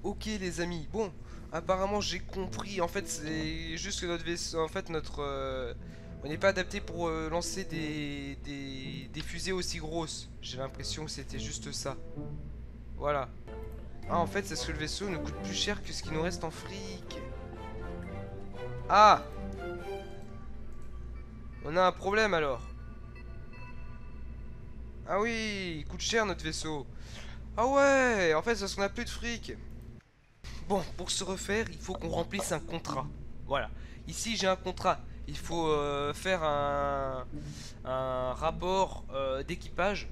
Ok les amis, bon, apparemment j'ai compris, en fait c'est juste que notre vaisseau, en fait on n'est pas adapté pour lancer des fusées aussi grosses. J'ai l'impression que c'était juste ça. Voilà. Ah en fait c'est parce que le vaisseau nous coûte plus cher que ce qui nous reste en fric. Ah, on a un problème alors. Ah oui, il coûte cher notre vaisseau. Ah ouais, en fait c'est parce qu'on a plus de fric. Bon, pour se refaire, il faut qu'on remplisse un contrat. Voilà. Ici, j'ai un contrat. Il faut faire un rapport d'équipage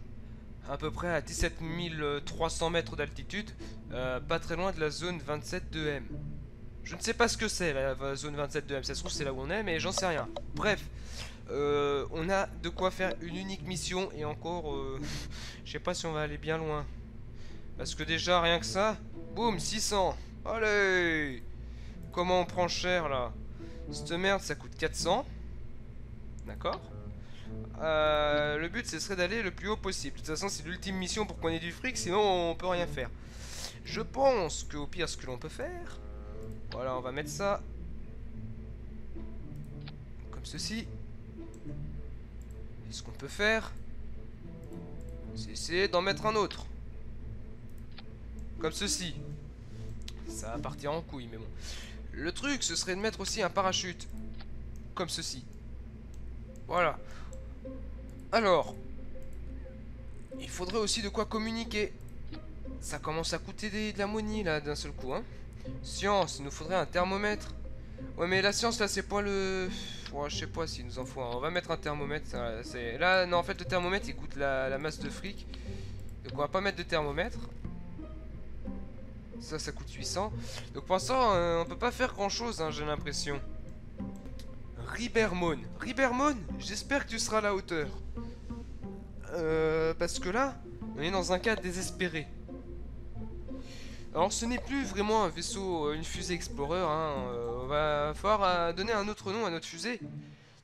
à peu près à 17 300 mètres d'altitude, pas très loin de la zone 27 de M. Je ne sais pas ce que c'est la zone 27 de M. Ça se trouve, c'est là où on est, mais j'en sais rien. Bref, on a de quoi faire une unique mission et encore, je sais pas si on va aller bien loin. Parce que déjà, rien que ça, boum, 600. Allez! Comment on prend cher là? Cette merde ça coûte 400. D'accord. Le but ce serait d'aller le plus haut possible. De toute façon c'est l'ultime mission pour qu'on ait du fric, sinon on peut rien faire. Je pense que au pire ce que l'on peut faire. Voilà, on va mettre ça comme ceci. Et ce qu'on peut faire, c'est essayer d'en mettre un autre. Comme ceci. Ça va partir en couille mais bon. Le truc ce serait de mettre aussi un parachute. Comme ceci. Voilà. Alors, il faudrait aussi de quoi communiquer. Ça commence à coûter de la monnaie là d'un seul coup, hein. Science, il nous faudrait un thermomètre. Ouais, mais la science là, c'est pas le. Ouais, je sais pas s'il nous en faut un. On va mettre un thermomètre. Là, non, en fait, le thermomètre il coûte la masse de fric. Donc, on va pas mettre de thermomètre. Ça coûte 800. Donc, pour l'instant, on peut pas faire grand chose, hein, j'ai l'impression. Ribermone. Ribermone, j'espère que tu seras à la hauteur. Parce que là, on est dans un cas désespéré. Alors ce n'est plus vraiment un vaisseau, une fusée Explorer, hein. On va falloir donner un autre nom à notre fusée.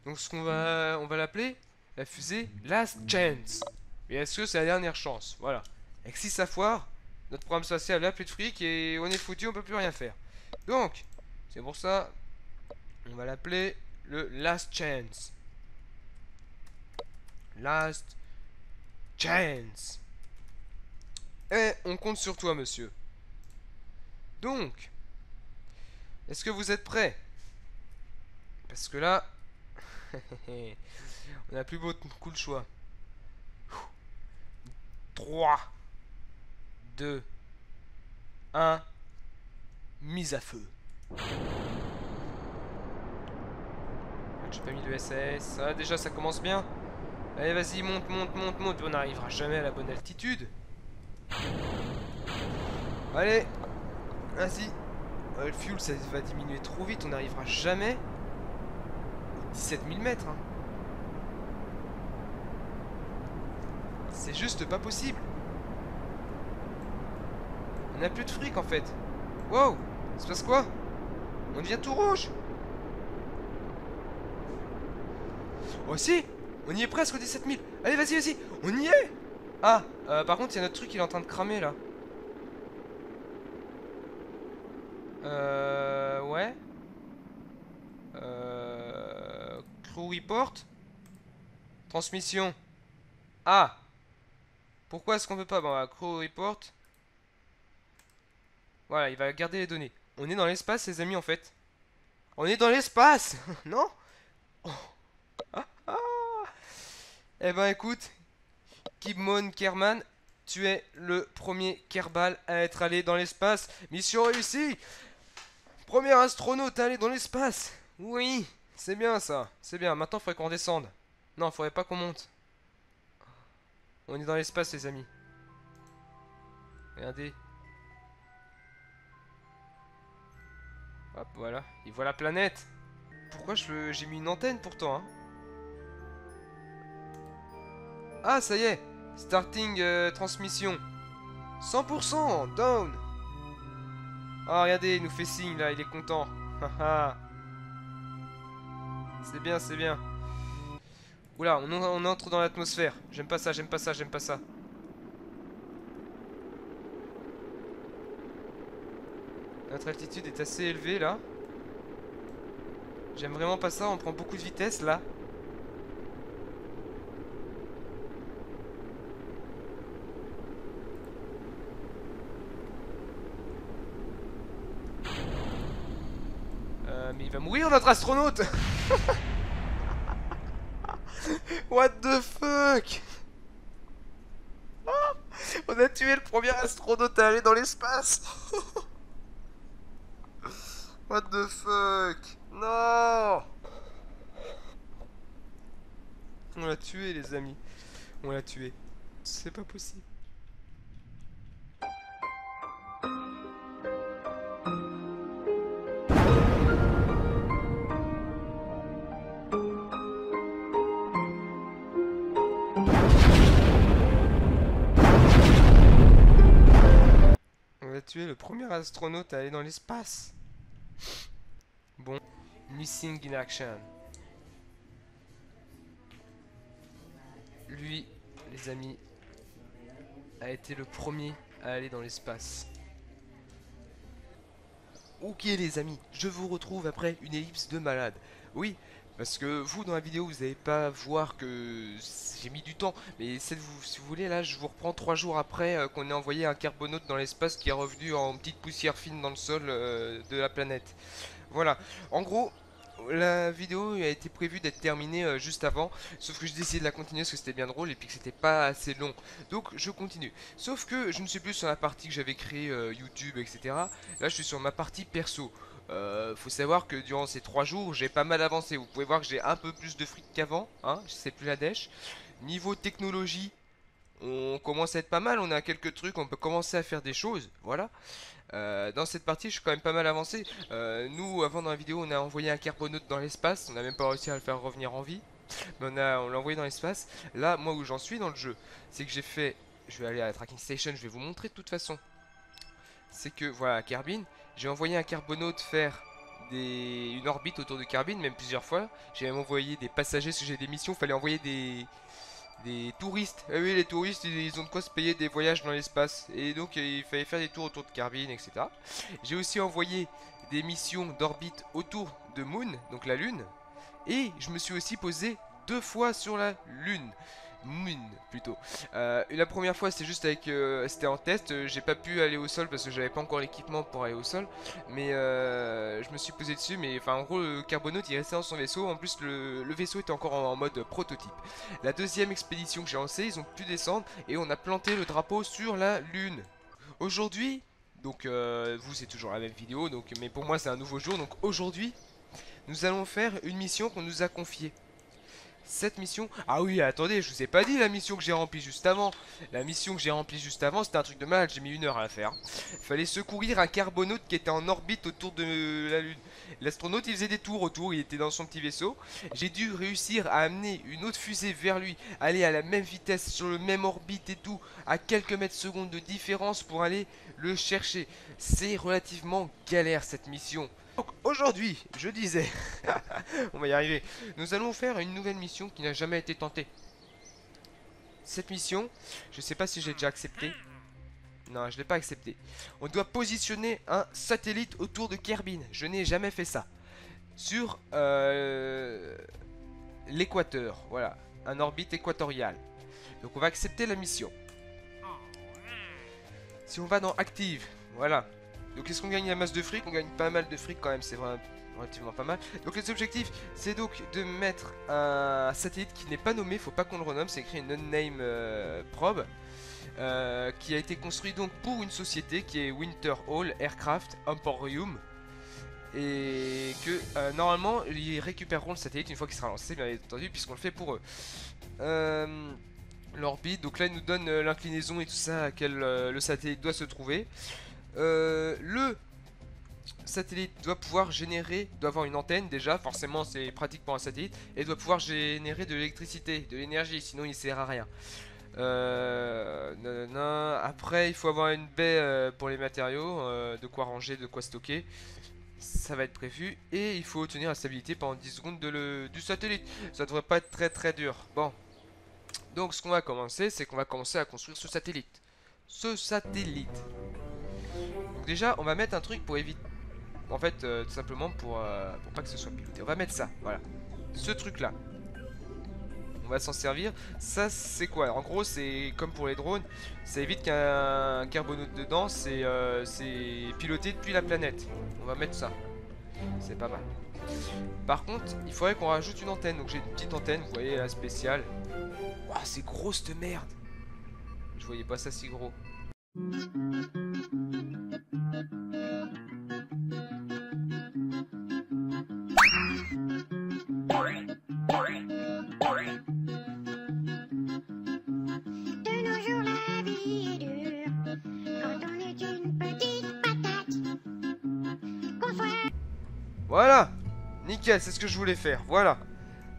Donc on va l'appeler la fusée Last Chance. Et est-ce que c'est la dernière chance? Voilà. Et que si ça foire, notre programme spatial n'a plus de fric et on est foutu, on peut plus rien faire. Donc, c'est pour ça, on va l'appeler le Last Chance. Last Chance. Et on compte sur toi, monsieur. Donc, est-ce que vous êtes prêts? Parce que là, on n'a plus beaucoup de choix. 3, 2, 1, mise à feu. J'ai pas mis de SS. Ah, déjà, ça commence bien. Allez, vas-y, monte, monte, monte, monte. On n'arrivera jamais à la bonne altitude. Allez, vas-y. Le fuel, ça va diminuer trop vite. On n'arrivera jamais aux 17 000 mètres, hein. C'est juste pas possible. On n'a plus de fric en fait. Wow, il se passe quoi? On devient tout rouge. Oh si, on y est presque aux 17 000. Allez, vas-y, vas-y, on y est. Ah, par contre, il y a notre truc, il est en train de cramer là. Ouais. Crew report. Transmission. Ah, pourquoi est-ce qu'on peut pas? Bon, crew report. Voilà, il va garder les données. On est dans l'espace, les amis, en fait. On est dans l'espace. Non? Eh ben, écoute, Kibmon Kerman, tu es le premier Kerbal à être allé dans l'espace. Mission réussie. Premier astronaute à aller dans l'espace. Oui, c'est bien ça. C'est bien. Maintenant, il faudrait qu'on descende. Non, il faudrait pas qu'on monte. On est dans l'espace, les amis. Regardez. Hop, voilà. Il voit la planète. Pourquoi j'ai mis une antenne pourtant, hein? Ah, ça y est. Starting transmission. 100% down. Ah, regardez, il nous fait signe là, il est content. Haha. C'est bien, c'est bien. Oula, on entre dans l'atmosphère. J'aime pas ça, j'aime pas ça, j'aime pas ça. Notre altitude est assez élevée là. J'aime vraiment pas ça, on prend beaucoup de vitesse là. Mais il va mourir notre astronaute. What the fuck. On a tué le premier astronaute à aller dans l'espace. What the fuck. Non. On l'a tué les amis. On l'a tué. C'est pas possible. On a tué le premier astronaute à aller dans l'espace. Bon. Missing in action. Lui, les amis, a été le premier à aller dans l'espace. Ok les amis, je vous retrouve après une ellipse de malade. Oui, parce que vous dans la vidéo vous n'allez pas voir que j'ai mis du temps. Mais si vous voulez là je vous reprends 3 jours après qu'on ait envoyé un carbonaute dans l'espace qui est revenu en petite poussière fine dans le sol de la planète. Voilà, en gros la vidéo a été prévue d'être terminée juste avant, sauf que j'ai décidé de la continuer parce que c'était bien drôle et puis que c'était pas assez long. Donc je continue. Sauf que je ne suis plus sur la partie que j'avais créée YouTube, etc. Là je suis sur ma partie perso. Faut savoir que durant ces 3 jours j'ai pas mal avancé. Vous pouvez voir que j'ai un peu plus de fric qu'avant, hein, c'est plus la dèche. Niveau technologie, on commence à être pas mal, on a quelques trucs, on peut commencer à faire des choses, voilà. Dans cette partie, je suis quand même pas mal avancé. Nous, avant dans la vidéo, on a envoyé un carbonaute dans l'espace. On n'a même pas réussi à le faire revenir en vie. Mais on l'a envoyé dans l'espace. Là, moi où j'en suis dans le jeu, c'est que j'ai fait... Je vais aller à la tracking station, je vais vous montrer de toute façon. C'est que, voilà, Kerbin, j'ai envoyé un carbonaute faire une orbite autour de Kerbin, même plusieurs fois. J'ai même envoyé des passagers, parce que j'ai des missions, il fallait envoyer des touristes. Ah oui, les touristes, ils ont de quoi se payer des voyages dans l'espace. Et donc, il fallait faire des tours autour de Kerbin, etc. J'ai aussi envoyé des missions d'orbite autour de Moon, donc la Lune. Et je me suis aussi posé 2 fois sur la Lune. Moon plutôt. La première fois c'était juste avec c'était en test, j'ai pas pu aller au sol parce que j'avais pas encore l'équipement pour aller au sol, mais je me suis posé dessus. Mais enfin en gros le carbonaute il restait dans son vaisseau, en plus le vaisseau était encore en mode prototype. La deuxième expédition que j'ai lancée, ils ont pu descendre et on a planté le drapeau sur la Lune. Aujourd'hui, donc vous c'est toujours la même vidéo, donc, mais pour moi c'est un nouveau jour, donc aujourd'hui nous allons faire une mission qu'on nous a confiée. Cette mission... Ah oui, attendez, je vous ai pas dit la mission que j'ai remplie juste avant. La mission que j'ai remplie juste avant, c'était un truc de malade, j'ai mis 1 heure à la faire. Il fallait secourir un carbonaute qui était en orbite autour de la Lune. L'astronaute, il faisait des tours autour, il était dans son petit vaisseau. J'ai dû réussir à amener une autre fusée vers lui, aller à la même vitesse, sur le même orbite et tout, à quelques mètres secondes de différence pour aller le chercher. C'est relativement galère cette mission. Donc aujourd'hui, je disais, on va y arriver, nous allons faire une nouvelle mission qui n'a jamais été tentée. Cette mission, je sais pas si j'ai déjà accepté. Non, je l'ai pas accepté. On doit positionner un satellite autour de Kerbin. Je n'ai jamais fait ça. Sur l'équateur, voilà, un orbite équatoriale. Donc on va accepter la mission. Si on va dans Active, voilà. Donc est-ce qu'on gagne la masse de fric? On gagne pas mal de fric quand même, c'est relativement pas mal. Donc les objectifs, c'est donc de mettre un satellite qui n'est pas nommé, faut pas qu'on le renomme, c'est écrit une non-name probe. Qui a été construit donc pour une société qui est Winter Hall Aircraft Emporium. Et que normalement ils récupéreront le satellite une fois qu'il sera lancé, bien entendu, puisqu'on le fait pour eux. L'orbite, donc là il nous donne l'inclinaison et tout ça à laquelle le satellite doit se trouver. Le satellite doit pouvoir générer, doit avoir une antenne déjà, forcément c'est pratique pour un satellite, et doit pouvoir générer de l'électricité, de l'énergie, sinon il sert à rien. Après il faut avoir une baie pour les matériaux, de quoi ranger, de quoi stocker. Ça va être prévu, et il faut tenir la stabilité pendant 10 secondes du satellite. Ça devrait pas être très très dur. Bon, donc ce qu'on va commencer, c'est qu'on va commencer à construire ce satellite. Donc déjà, on va mettre un truc pour éviter... En fait, tout simplement pour pas que ce soit piloté. On va mettre ça, voilà. Ce truc-là. On va s'en servir. Ça, c'est quoi? En gros, c'est comme pour les drones. Ça évite qu'un carbonaute dedans. C'est piloté depuis la planète. On va mettre ça. C'est pas mal. Par contre, il faudrait qu'on rajoute une antenne. Donc j'ai une petite antenne, vous voyez, la spéciale. Waouh, c'est gros cette merde. Je voyais pas ça si gros. Voilà, nickel, c'est ce que je voulais faire, voilà.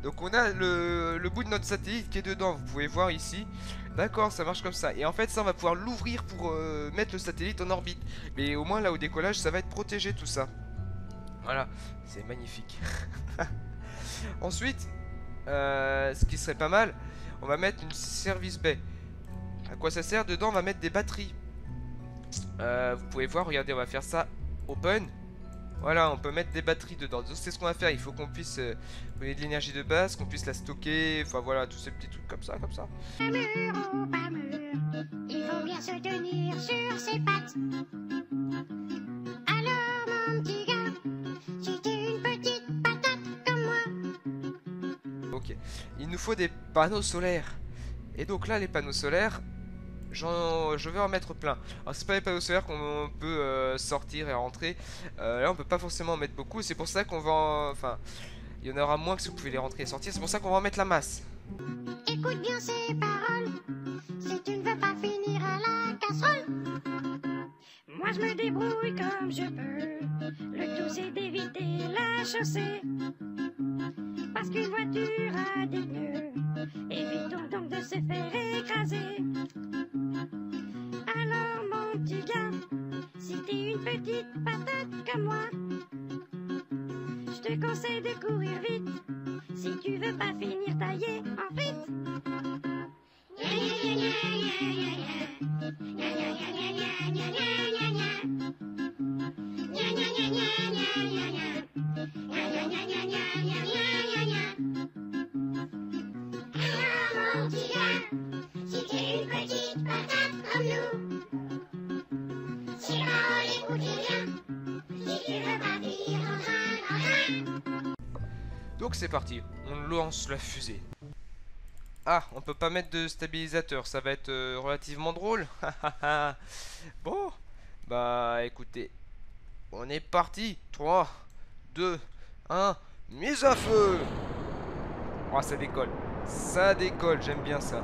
Donc on a le bout de notre satellite qui est dedans, vous pouvez voir ici. D'accord, ça marche comme ça. Et en fait ça on va pouvoir l'ouvrir pour mettre le satellite en orbite. Mais au moins là au décollage ça va être protégé tout ça. Voilà, c'est magnifique. Ensuite, ce qui serait pas mal, on va mettre une service bay. À quoi ça sert? Dedans on va mettre des batteries. Vous pouvez voir, regardez, on va faire ça open. Voilà, on peut mettre des batteries dedans. Donc c'est ce qu'on va faire. Il faut qu'on puisse donner de l'énergie de base, qu'on puisse la stocker. Enfin voilà, tous ces petits trucs comme ça, comme ça. Pas mûr ou pas mûr, il faut bien se tenir sur ses pattes. Alors mon petit gars, si t'es une petite patate comme moi. Ok. Il nous faut des panneaux solaires. Et donc là, les panneaux solaires, je vais en mettre plein. Alors c'est pas les panneaux solaires qu'on peut sortir et rentrer. Là on peut pas forcément en mettre beaucoup. C'est pour ça qu'on va enfin il y en aura moins que si vous pouvez les rentrer et sortir. C'est pour ça qu'on va en mettre la masse. Écoute bien ces paroles, si tu ne veux pas finir à la casserole. Moi je me débrouille comme je peux, le tout c'est d'éviter la chaussée. Parce qu'une voiture a des pneus, évitons donc de se faire écraser. Alors mon petit gars, si t'es une petite patate comme moi, je te conseille de courir vite, si tu veux pas finir taillé en frites. Alors mon petit gars, si t'es une petite patate comme nous, si paroles écoutez bien, si tu veux pas finir en Donc c'est parti, on lance la fusée. Ah, on peut pas mettre de stabilisateur, ça va être relativement drôle. Bon, bah écoutez, on est parti. 3, 2, 1, mise à feu. Oh, ça décolle, j'aime bien ça.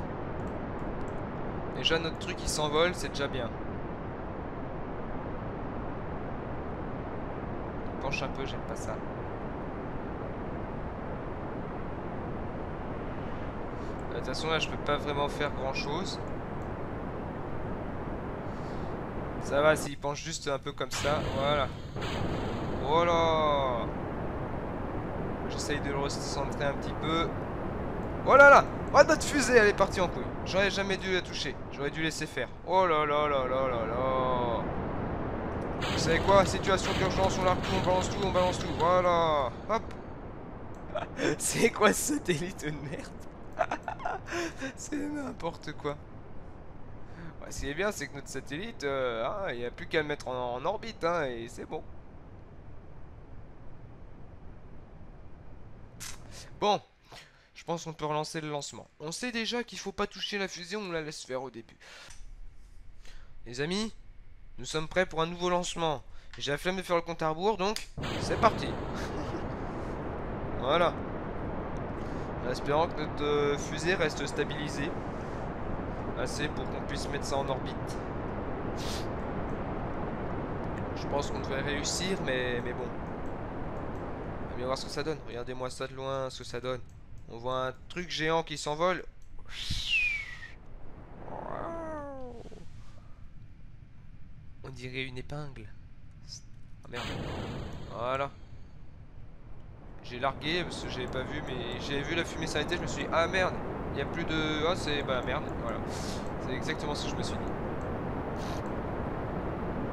Déjà notre truc il s'envole, c'est déjà bien. Il penche un peu, j'aime pas ça. De toute façon là je peux pas vraiment faire grand chose. Ça va s'il penche juste un peu comme ça. Voilà. Voilà. J'essaye de le recentrer un petit peu. Oh là là. Oh notre fusée elle est partie en couille. J'aurais jamais dû la toucher. J'aurais dû laisser faire. Oh là là là là là là. Vous savez quoi? Situation d'urgence, on la recule, on balance tout. Voilà. Hop. C'est quoi ce satellite de merde? C'est n'importe quoi. Ouais, ce qui est bien, c'est que notre satellite, il n'y a plus qu'à le mettre en orbite, hein, et c'est bon. Bon, je pense qu'on peut relancer le lancement. On sait déjà qu'il faut pas toucher la fusée, on la laisse faire au début. Les amis, nous sommes prêts pour un nouveau lancement. J'ai la flemme de faire le compte à rebours, donc c'est parti. Voilà. En espérant que notre fusée reste stabilisée. Assez pour qu'on puisse mettre ça en orbite. Je pense qu'on devrait réussir, mais bon. On va bien voir ce que ça donne. Regardez-moi ça de loin, ce que ça donne. On voit un truc géant qui s'envole. On dirait une épingle. Ah merde. Voilà. J'ai largué parce que j'avais pas vu, mais j'avais vu la fumée s'arrêter. Je me suis dit, ah merde, il n'y a plus de. Ah, c'est. Bah merde, voilà. C'est exactement ce que je me suis dit.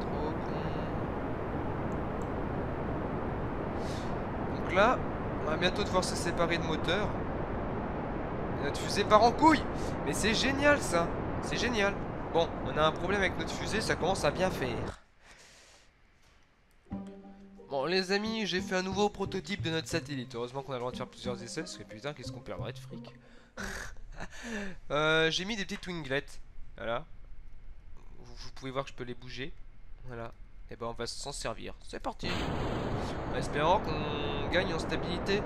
Trop con. là, on va bientôt devoir se séparer de moteur. Et notre fusée part en couille. Mais c'est génial ça. C'est génial. Bon, on a un problème avec notre fusée, ça commence à bien faire. Bon les amis, j'ai fait un nouveau prototype de notre satellite. Heureusement qu'on a le droit de faire plusieurs essais, parce que putain, qu'est-ce qu'on perdrait de fric. J'ai mis des petites winglets. Voilà. Vous pouvez voir que je peux les bouger. Voilà. Et ben on va s'en servir. C'est parti. En espérant qu'on gagne en stabilité.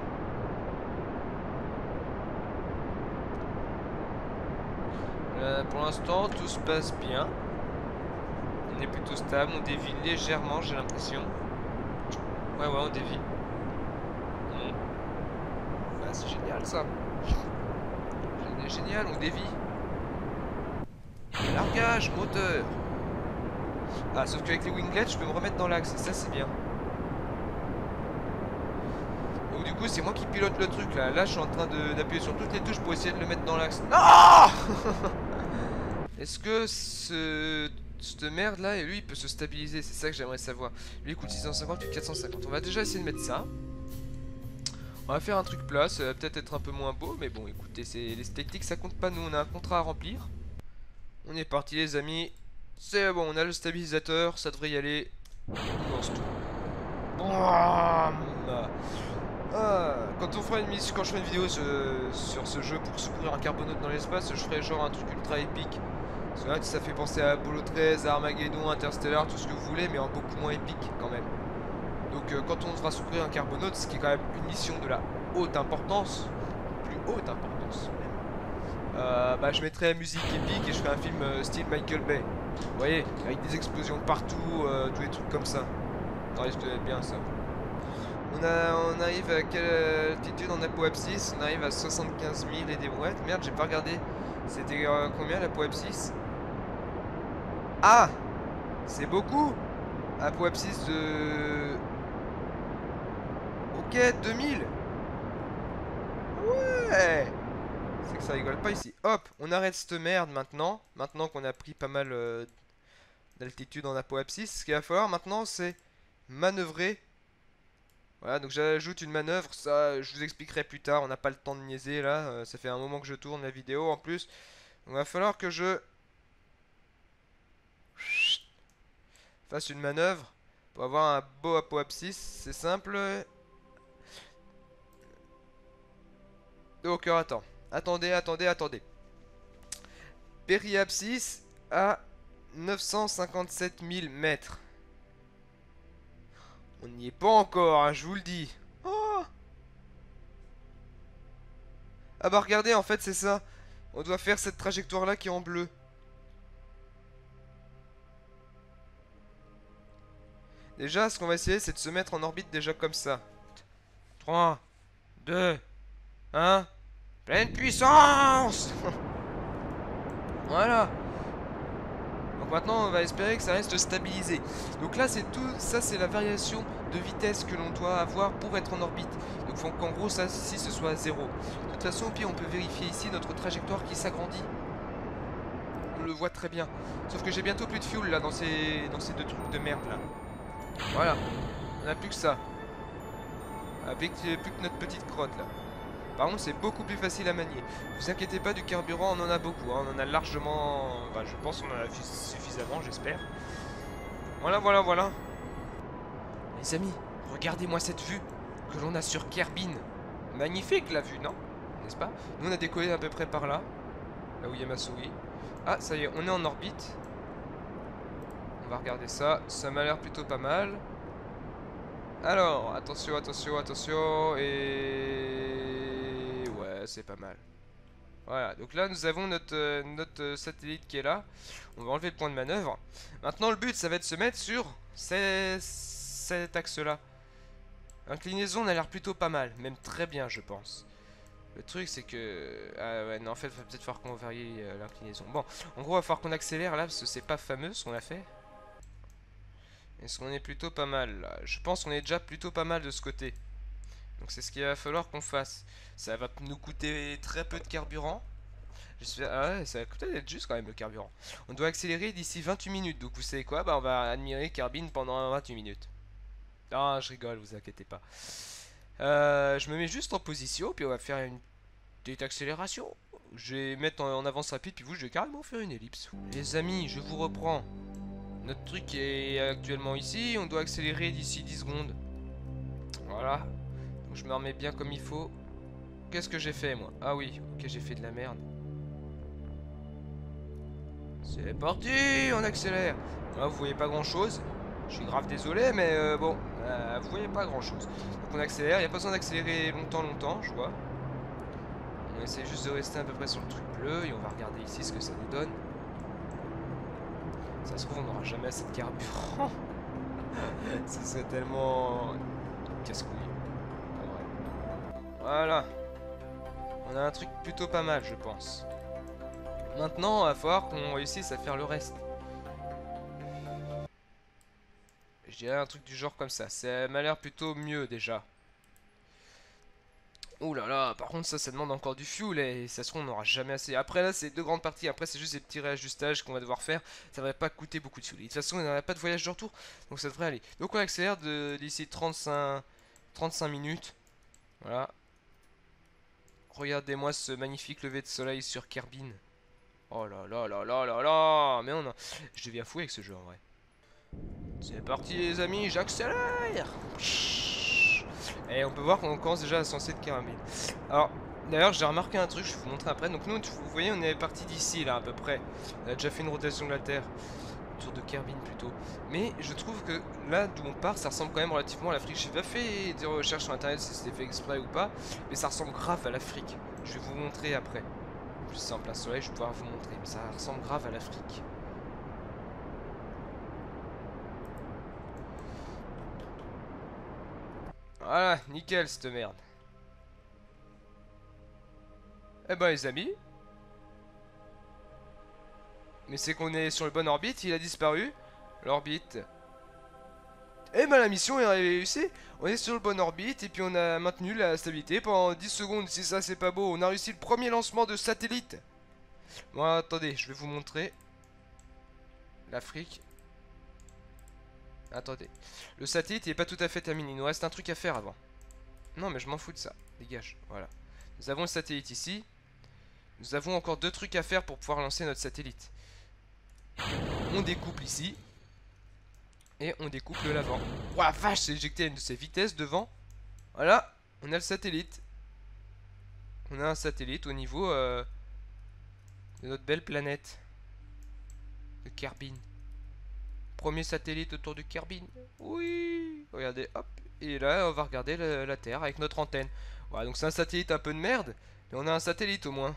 Pour l'instant, tout se passe bien. On est plutôt stable. On dévie légèrement, j'ai l'impression. Ouais, on dévie. Bah, c'est génial ça. Génial, on dévie. Largage, moteur. Ah, sauf qu'avec les winglets, je peux me remettre dans l'axe. Et ça, c'est bien. Donc, du coup, c'est moi qui pilote le truc là. Là, je suis en train d'appuyer sur toutes les touches pour essayer de le mettre dans l'axe. Non. Est-ce que cette merde là, et lui, il peut se stabiliser? C'est ça que j'aimerais savoir. Lui, il coûte 650, puis 450. On va déjà essayer de mettre ça. On va faire un truc plat. Ça va peut-être être un peu moins beau. Mais bon, écoutez, l'esthétique, ça compte pas. Nous, on a un contrat à remplir. On est parti, les amis. C'est bon, on a le stabilisateur. Ça devrait y aller. On lance tout. Quand on fera une mission, quand je ferai une vidéo sur ce jeu pour secourir un carbonaute dans l'espace, je ferai genre un truc ultra épique. Parce que là, ça fait penser à Apollo 13, à Armageddon, Interstellar, tout ce que vous voulez, mais en beaucoup moins épique quand même. Donc quand on devra secourir un carbonaute, ce qui est quand même une mission de la haute importance, plus haute importance même, bah je mettrai la musique épique et je ferai un film style Michael Bay. Vous voyez, avec des explosions partout, tous les trucs comme ça. Ça risque d'être bien ça. On arrive à quelle altitude en apoapsis? On arrive à 75 000 et des brouettes. Merde, j'ai pas regardé. C'était combien l'apoapsis? Ah! C'est beaucoup! Apoapsis de... Ok, 2000! Ouais! C'est que ça rigole pas ici. Hop, on arrête cette merde maintenant. Maintenant qu'on a pris pas mal d'altitude en apoapsis. Ce qu'il va falloir maintenant, c'est manœuvrer. Voilà, donc j'ajoute une manœuvre, ça je vous expliquerai plus tard, on n'a pas le temps de niaiser là, ça fait un moment que je tourne la vidéo en plus. Donc il va falloir que je fasse une manœuvre pour avoir un beau apoapsis, c'est simple. Donc attends, attendez. Périapsis à 957 000 mètres. On n'y est pas encore, hein, je vous le dis. Oh. Ah bah regardez, en fait c'est ça. On doit faire cette trajectoire là qui est en bleu. Déjà, ce qu'on va essayer, c'est de se mettre en orbite déjà comme ça. 3, 2, 1. Pleine puissance. Voilà. Donc maintenant, on va espérer que ça reste stabilisé. Donc là, c'est tout. Ça, c'est la variation de vitesse que l'on doit avoir pour être en orbite. Donc il faut qu'en gros, ça, ici, ce soit à 0. De toute façon, au pire, on peut vérifier ici notre trajectoire qui s'agrandit. On le voit très bien. Sauf que j'ai bientôt plus de fuel là dans ces deux trucs de merde là. Voilà. On n'a plus que ça. Avec plus que notre petite crotte là. Par contre, c'est beaucoup plus facile à manier. Vous inquiétez pas, du carburant, on en a beaucoup. Hein. On en a largement... Enfin, je pense qu'on en a suffisamment, j'espère. Voilà. Les amis, regardez-moi cette vue que l'on a sur Kerbin. Magnifique la vue, non? N'est-ce pas? Nous, on a décollé à peu près par là. Là où il y a ma souris. Ah, ça y est, on est en orbite. On va regarder ça. Ça m'a l'air plutôt pas mal. Alors, attention. Et... ouais, c'est pas mal. Voilà, donc là, nous avons notre satellite qui est là. On va enlever le point de manœuvre. Maintenant, le but, ça va être de se mettre sur cet axe-là. Inclinaison, on a l'air plutôt pas mal. Même très bien, je pense. Le truc, c'est que... ah ouais, non, en fait, il va peut-être falloir qu'on varie l'inclinaison. Bon, en gros, il va falloir qu'on accélère là, parce que c'est pas fameux ce qu'on a fait. Est-ce qu'on est plutôt pas mal là? Je pense qu'on est déjà plutôt pas mal de ce côté. Donc c'est ce qu'il va falloir qu'on fasse. Ça va nous coûter très peu de carburant. Ah ouais, ça va coûter d'être juste quand même le carburant. On doit accélérer d'ici 28 minutes. Donc vous savez quoi? Bah on va admirer Kerbin pendant 28 minutes. Ah, je rigole, vous inquiétez pas. Je me mets juste en position, puis on va faire une petite accélération. Je vais mettre en avance rapide, puis vous, je vais carrément faire une ellipse. Les amis, je vous reprends. Notre truc est actuellement ici, on doit accélérer d'ici 10 secondes. Voilà. Donc je me remets bien comme il faut. Qu'est-ce que j'ai fait, moi? Ah oui, ok, j'ai fait de la merde. C'est parti, on accélère. Là, vous voyez pas grand-chose. Je suis grave désolé, mais bon, vous voyez pas grand-chose. Donc on accélère, il n'y a pas besoin d'accélérer longtemps, je vois. On essaie juste de rester à peu près sur le truc bleu et on va regarder ici ce que ça nous donne. Ça se trouve, on n'aura jamais assez de carburant. Ce serait tellement casse-couille. En vrai. Voilà. On a un truc plutôt pas mal, je pense. Maintenant, il va falloir qu'on réussisse à faire le reste. Je dirais un truc du genre comme ça. Ça m'a l'air plutôt mieux déjà. Ouh là là, par contre ça demande encore du fuel et ça se trouve on n'aura jamais assez. Après là c'est deux grandes parties, après c'est juste des petits réajustages qu'on va devoir faire. Ça va pas coûter beaucoup de fuel. Et de toute façon il n'y aura pas de voyage de retour, donc ça devrait aller. Donc on accélère d'ici 35 minutes. Voilà. Regardez-moi ce magnifique lever de soleil sur Kerbin. Oh là là là là là là. Mais on a... Je deviens fou avec ce jeu en vrai. C'est parti les amis, j'accélère. Et on peut voir qu'on commence déjà à se lancer de caramel. Alors, d'ailleurs, j'ai remarqué un truc, je vais vous montrer après. Donc nous, vous voyez, on est parti d'ici, là, à peu près. On a déjà fait une rotation de la Terre. Autour de Kerbin, plutôt. Mais je trouve que là d'où on part, ça ressemble quand même relativement à l'Afrique. J'ai pas fait des recherches sur Internet si c'était fait exprès ou pas. Mais ça ressemble grave à l'Afrique. Je vais vous montrer après. En plus, c'est en plein soleil, je vais pouvoir vous montrer. Mais ça ressemble grave à l'Afrique. Voilà, nickel cette merde. Eh ben les amis. Mais c'est qu'on est sur le bon orbite, il a disparu. L'orbite. Eh ben la mission est réussie. On est sur le bon orbite et puis on a maintenu la stabilité pendant 10 secondes. Si ça c'est pas beau, on a réussi le premier lancement de satellite. Bon attendez, je vais vous montrer. L'Afrique. Attendez. Le satellite il est pas tout à fait terminé, il nous reste un truc à faire avant. Non mais je m'en fous de ça, dégage, voilà. Nous avons le satellite ici. Nous avons encore deux trucs à faire pour pouvoir lancer notre satellite. On découple ici. Et on découple l'avant. Ouah vache, c'est éjecté à une de ses vitesses devant. Voilà, on a le satellite. On a un satellite au niveau de notre belle planète. De Kerbin. Premier satellite autour de Kerbin. Oui. Regardez, hop. Et là, on va regarder la Terre avec notre antenne. Voilà, donc c'est un satellite un peu de merde. Mais on a un satellite au moins.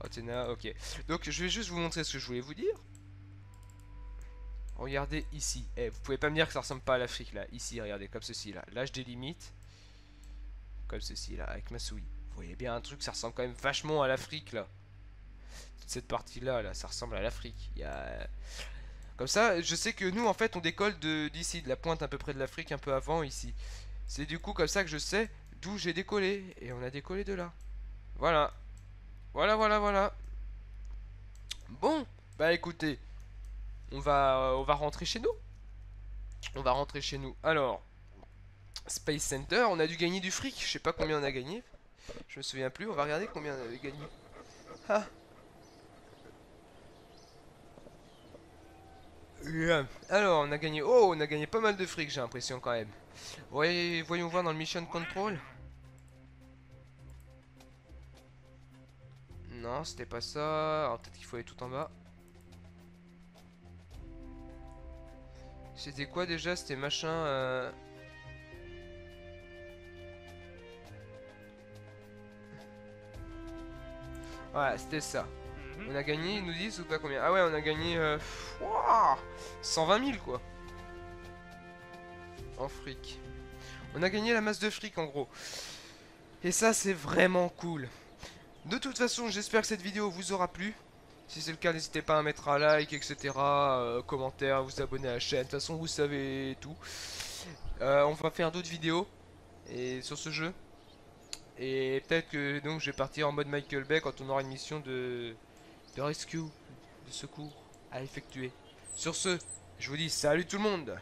Athéna, ok. Donc je vais juste vous montrer ce que je voulais vous dire. Regardez ici. Eh, vous pouvez pas me dire que ça ressemble pas à l'Afrique là. Ici, regardez, comme ceci là. Là, je délimite. Comme ceci là, avec ma souris. Vous voyez bien un truc, ça ressemble quand même vachement à l'Afrique là. Toute cette partie là, ça ressemble à l'Afrique. Il y a... Comme ça, je sais que nous en fait on décolle d'ici, de la pointe à peu près de l'Afrique, un peu avant ici. C'est du coup comme ça que je sais d'où j'ai décollé. Et on a décollé de là. Voilà. Voilà. Bon, bah écoutez, on va rentrer chez nous. On va rentrer chez nous. Alors, Space Center, on a dû gagner du fric. Je sais pas combien on a gagné. Je me souviens plus. On va regarder combien on avait gagné. Ah. Alors, on a gagné. Oh, on a gagné pas mal de fric, j'ai l'impression quand même. Ouais, voyons voir dans le Mission Control. Non, c'était pas ça. Alors, peut-être qu'il faut aller tout en bas. C'était quoi déjà? C'était machin. Voilà, c'était ça. On a gagné, ils nous disent ou pas combien? Ah ouais, on a gagné 120 000 quoi. En fric. On a gagné la masse de fric en gros. Et ça c'est vraiment cool. De toute façon, j'espère que cette vidéo vous aura plu. Si c'est le cas, n'hésitez pas à mettre un like, etc. Commentaire, vous abonner à la chaîne. De toute façon, vous savez tout. On va faire d'autres vidéos et sur ce jeu. Et peut-être que donc je vais partir en mode Michael Bay quand on aura une mission de rescue, de secours à effectuer. Sur ce, je vous dis salut tout le monde!